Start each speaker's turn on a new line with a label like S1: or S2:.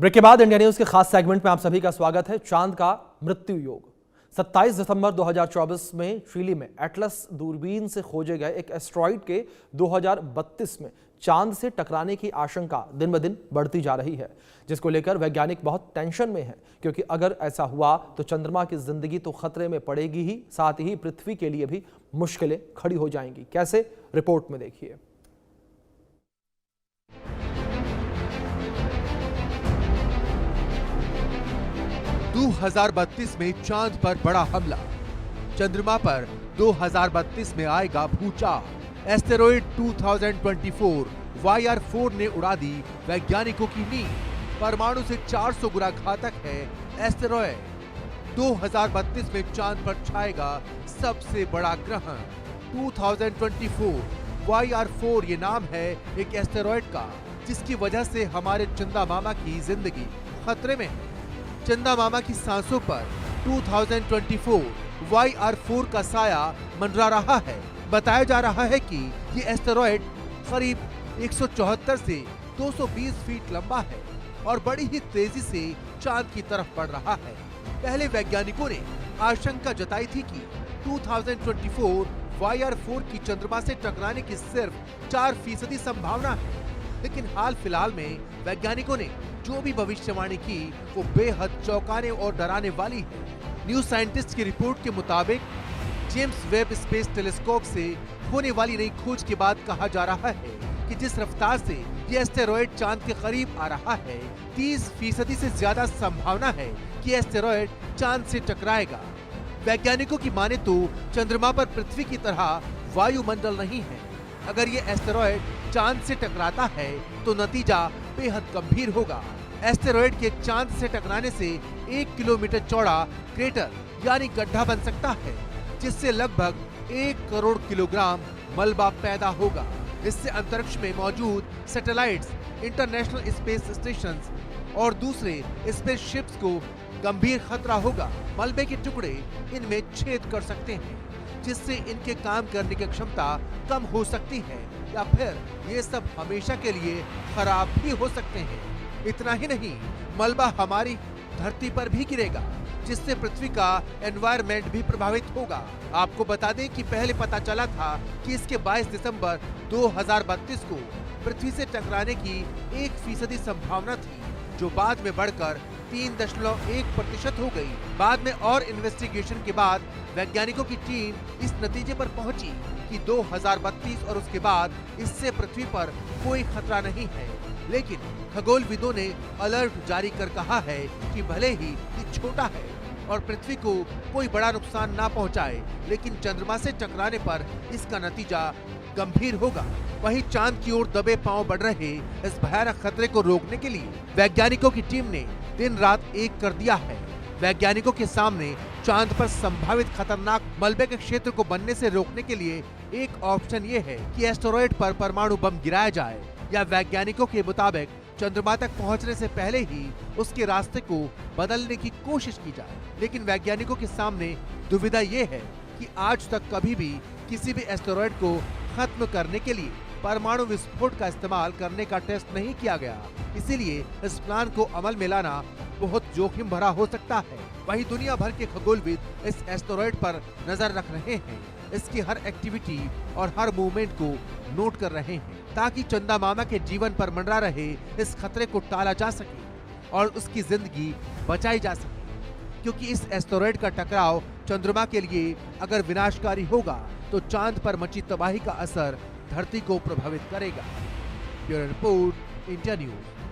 S1: Break के बाद India news के खास सेगमेंट में आप सभी का स्वागत है। चांद का मृत्यु योग। 27 दिसंबर 2024 में चिली में एटलस दूरबीन से खोजे गए एक एस्ट्रॉइड के 2032 में चांद से टकराने की आशंका दिन ब दिन बढ़ती जा रही है, जिसको लेकर वैज्ञानिक बहुत टेंशन में हैं, क्योंकि अगर ऐसा हुआ तो चंद्रमा की जिंदगी तो खतरे में पड़ेगी ही, साथ ही पृथ्वी के लिए भी मुश्किलें खड़ी हो जाएंगी। कैसे, रिपोर्ट में देखिए।
S2: दो 2032 में चांद पर बड़ा हमला। चंद्रमा पर 2032 में आएगा भूचाल। एस्टेरॉइड 2024 YR4 ने उड़ा दी वैज्ञानिकों की नींद। परमाणु से 400 गुना घातक है एस्टेरॉइड। 2032 में चांद पर छाएगा सबसे बड़ा ग्रहण। 2024 YR4 ये नाम है एक एस्टेरॉइड का, जिसकी वजह से हमारे चंदा मामा की जिंदगी खतरे में है। चंदा मामा की सांसों पर 2024 YR4 का साया मंडरा रहा है। बताया जा रहा है कि ये एस्टेरॉइड करीब 174 से 220 फीट लंबा है और बड़ी ही तेजी से चांद की तरफ बढ़ रहा है। पहले वैज्ञानिकों ने आशंका जताई थी कि 2024 YR4 की चंद्रमा से टकराने की सिर्फ 4% संभावना है, लेकिन हाल फिलहाल में वैज्ञानिकों ने जो भी भविष्यवाणी की वो बेहद चौंकाने और डराने वाली है। न्यू साइंटिस्ट की रिपोर्ट के मुताबिक जेम्स वेब स्पेस टेलीस्कोप से होने वाली नई खोज के बाद कहा जा रहा है कि जिस रफ्तार से ये एस्टेरॉइड चांद के करीब आ रहा है, 30% से ज्यादा संभावना है कि एस्टेरॉइड चांद से टकराएगा। वैज्ञानिकों की माने तो चंद्रमा पर पृथ्वी की तरह वायुमंडल नहीं है। अगर ये एस्टेरॉइड चांद से टकराता है तो नतीजा बेहद गंभीर होगा। एस्टेरॉइड के चांद से टकराने से 1 किलोमीटर चौड़ा क्रेटर यानी गड्ढा बन सकता है, जिससे लगभग 1 करोड़ किलोग्राम मलबा पैदा होगा। इससे अंतरिक्ष में मौजूद सैटेलाइट्स, इंटरनेशनल स्पेस स्टेशन और दूसरे स्पेसशिप्स को गंभीर खतरा होगा। मलबे के टुकड़े इनमें छेद कर सकते हैं, जिससे इनके काम करने की क्षमता कम हो सकती है, या फिर ये सब हमेशा के लिए खराब भी हो सकते हैं। इतना ही नहीं, मलबा हमारी धरती पर भी गिरेगा, जिससे पृथ्वी का एनवायरनमेंट भी प्रभावित होगा। आपको बता दें कि पहले पता चला था कि इसके 22 दिसंबर 2032 को पृथ्वी से टकराने की 1% संभावना थी, जो बाद में बढ़कर 3.1% हो गई। बाद में और इन्वेस्टिगेशन के बाद वैज्ञानिकों की टीम इस नतीजे पर पहुंची कि 2032 और उसके बाद इससे पृथ्वी पर कोई खतरा नहीं है। लेकिन खगोलविदों ने अलर्ट जारी कर कहा है कि भले ही ये छोटा है और पृथ्वी को कोई बड़ा नुकसान ना पहुंचाए, लेकिन चंद्रमा से टकराने पर इसका नतीजा गंभीर होगा। वहीं चांद की ओर दबे पांव बढ़ रहे इस भयानक खतरे को रोकने के लिए वैज्ञानिकों की टीम ने दिन रात एक कर दिया है। वैज्ञानिकों के सामने चांद पर संभावित खतरनाक मलबे के क्षेत्र को बनने से रोकने के लिए एक ऑप्शन ये है कि एस्टेरॉइड पर परमाणु बम गिराया जाए, या वैज्ञानिकों के मुताबिक चंद्रमा तक पहुंचने से पहले ही उसके रास्ते को बदलने की कोशिश की जाए। लेकिन वैज्ञानिकों के सामने दुविधा ये है कि आज तक कभी भी किसी भी एस्टेरॉइड को खत्म करने के लिए परमाणु विस्फोट का इस्तेमाल करने का टेस्ट नहीं किया गया। इसीलिए इस प्लान को अमल में लाना बहुत जोखिम भरा हो सकता है। वहीं दुनिया भर के खगोलविद इस एस्टेरॉइड पर नजर रख रहे हैं, इसकी हर एक्टिविटी और हर मूवमेंट को नोट कर रहे हैं, ताकि चंदा मामा के जीवन पर मंडरा रहे इस खतरे को टाला जा सके और उसकी जिंदगी बचाई जा सके। क्योंकि इस एस्टेरॉइड का टकराव चंद्रमा के लिए अगर विनाशकारी होगा तो चांद पर मची तबाही का असर धरती को प्रभावित करेगा। Bureau report, India news.